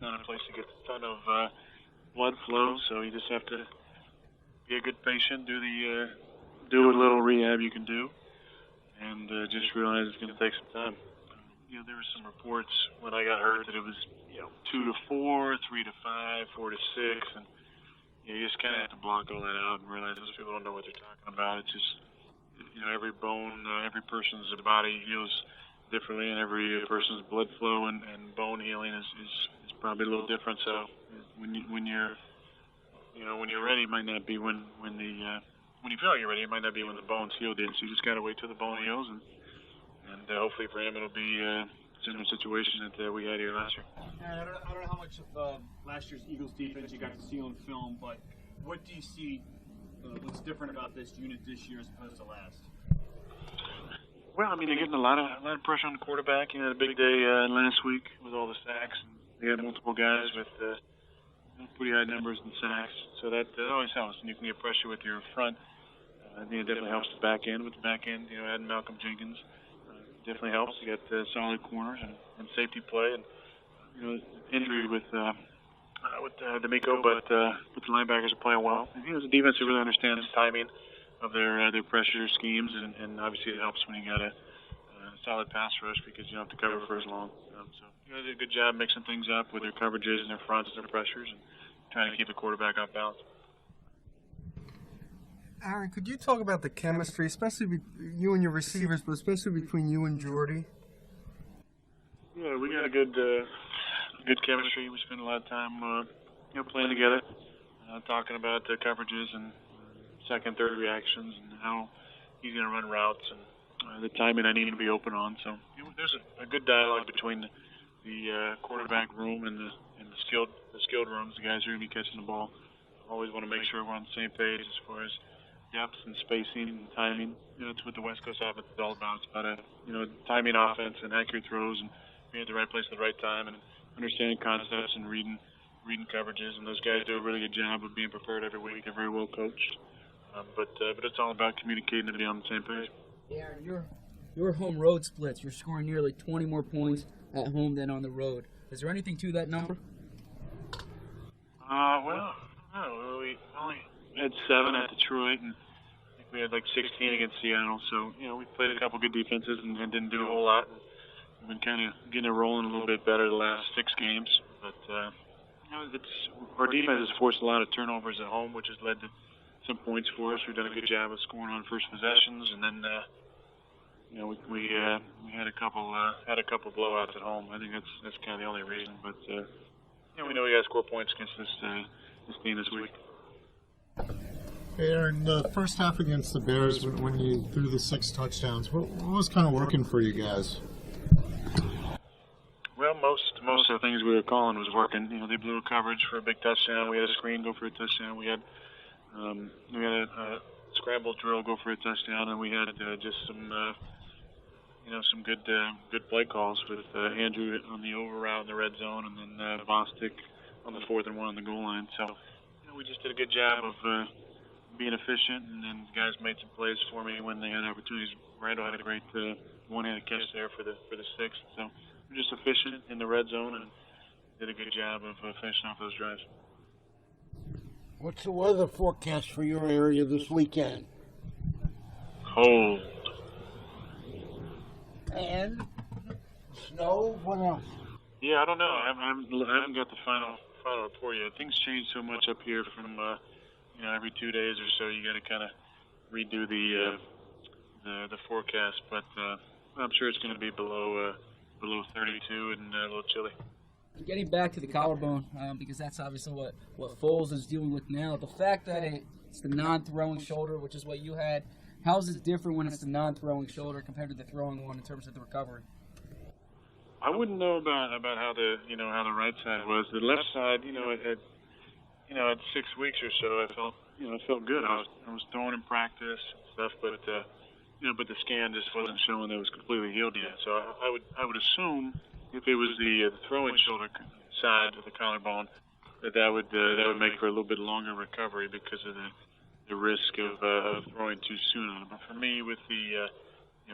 not a place that gets a ton of blood flow, so you just have to be a good patient, do what little rehab you can do, and just realize it's going to take some time. There were some reports when I got hurt that it was 2 to 4, 3 to 5, 4 to 6, and you just kind of have to block all that out and realize those people don't know what they're talking about. It's just every bone, every person's body heals differently, and every person's blood flow and bone healing is probably a little different. So when you're ready, it might not be when you feel like you're ready, it might not be when the bone's healed in. So you just got to wait till the bone heals, and hopefully for him it'll be a similar situation that we had here last year. I don't know how much of last year's Eagles defense you got to see on film, but what do you see what's different about this unit this year as opposed to last? Well, I mean, they're getting a lot of pressure on the quarterback. Had a big day last week with all the sacks. And they had multiple guys with pretty high numbers in sacks, so that always helps. And you can get pressure with your front. I think it definitely helps the back end. With the back end, adding Malcolm Jenkins definitely helps. You got solid corners and safety play, and injury with D'Amico, but the linebackers are playing well. And, the defense really understands the timing of their pressure schemes, and obviously it helps when you got a solid pass rush because you don't have to cover for as long. So they did a good job mixing things up with their coverages and their fronts and their pressures, and trying to keep the quarterback off balance. Aaron, could you talk about the chemistry, especially you and your receivers, but especially between you and Jordy? Yeah, we got a good chemistry. We spend a lot of time, playing together, talking about the coverages and second, third reactions, and how he's going to run routes and the timing I need to be open on. So there's a good dialogue between the quarterback room and the skilled rooms. The guys who are going to be catching the ball always want to make sure we're on the same page as far as depth and spacing and timing. It's what the West Coast offense is all about. It's about timing offense and accurate throws and being at the right place at the right time and understanding concepts and reading coverages. And those guys do a really good job of being prepared every week. They're very well coached. But it's all about communicating and being on the same page. Yeah, your home road splits. You're scoring nearly 20 more points at home than on the road. Is there anything to that number? Well, no. We only had 7 at Detroit, and I think we had like 16 against Seattle. So we played a couple good defenses and didn't do a whole lot. We've been kind of getting it rolling a little bit better the last 6 games. But our defense has forced a lot of turnovers at home, which has led to some points for us. We've done a good job of scoring on first possessions, and then we had a couple blowouts at home. I think that's kind of the only reason. But we know we got to score points against this team this week. Hey Aaron, the first half against the Bears, when you threw the 6 touchdowns, what was kind of working for you guys? Well, most of the things we were calling was working. They blew a coverage for a big touchdown. We had a screen go for a touchdown. We had a scramble drill go for a touchdown, and we had just some good play calls with Andrew on the over route in the red zone, and then Bostic on the 4th and 1 on the goal line. So we just did a good job of being efficient, and then guys made some plays for me when they had opportunities. Randall had a great one-handed catch there for the 6th. So we're just efficient in the red zone and did a good job of finishing off those drives. What's the weather forecast for your area this weekend? Cold. And snow? What else? Yeah, I don't know. I haven't got the final report yet. Things change so much up here from every 2 days or so. You got to kind of redo the forecast, but I'm sure it's going to be below 32 and a little chilly. Getting back to the collarbone, because that's obviously what Foles is dealing with now. The fact that it's the non-throwing shoulder, which is what you had, how is it different when it's the non-throwing shoulder compared to the throwing one in terms of the recovery? I wouldn't know about how the right side was. The left side, at 6 weeks or so, I felt good. I was throwing in practice and stuff, but the scan just wasn't showing that it was completely healed yet. So I would assume if it was the throwing shoulder side of the collarbone, that would make for a little bit longer recovery because of the risk of throwing too soon on it. But for me, with the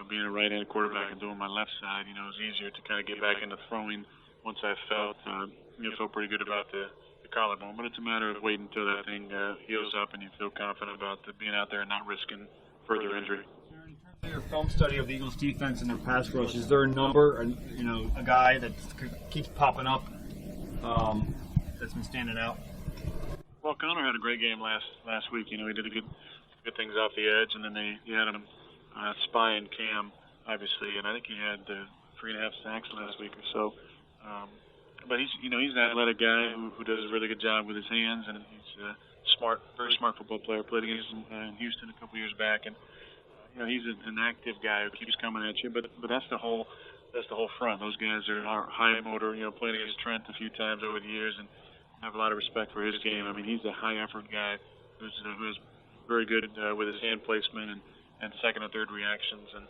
being a right-handed quarterback and doing my left side, it was easier to kind of get back into throwing once I felt feel pretty good about the collarbone. But it's a matter of waiting until that thing heals up and you feel confident about being out there and not risking further injury. In terms of your film study of the Eagles' defense and their pass rush, is there a number, a guy that keeps popping up that's been standing out? Well, Connor had a great game last week. He did good things off the edge, and then he had him spying Cam, obviously, and I think he had 3.5 sacks last week or so. But he's an athletic guy who does a really good job with his hands, and he's smart, very smart football player. Played against him in Houston a couple years back, and he's an active guy who keeps coming at you. But that's the whole front. Those guys are high motor. Playing against Trent a few times over the years, and have a lot of respect for his game. I mean, he's a high effort guy who is very good with his hand placement and second and third reactions. And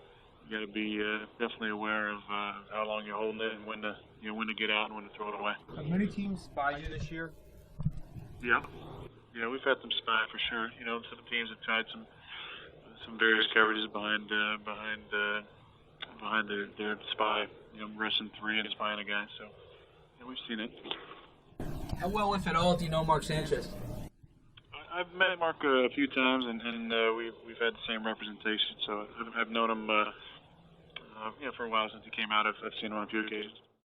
you got to be definitely aware of how long you're holding it and when to get out and when to throw it away. Have many teams spy you this year? Yeah, we've had some spy for sure. Some teams have tried some various coverages behind their spy. Rushing 3 and spying a guy. So we've seen it. How well, if at all, do you know Mark Sanchez? I've met Mark a few times, and we've had the same representation. So I've known him, for a while since he came out. I've seen him on a few occasions.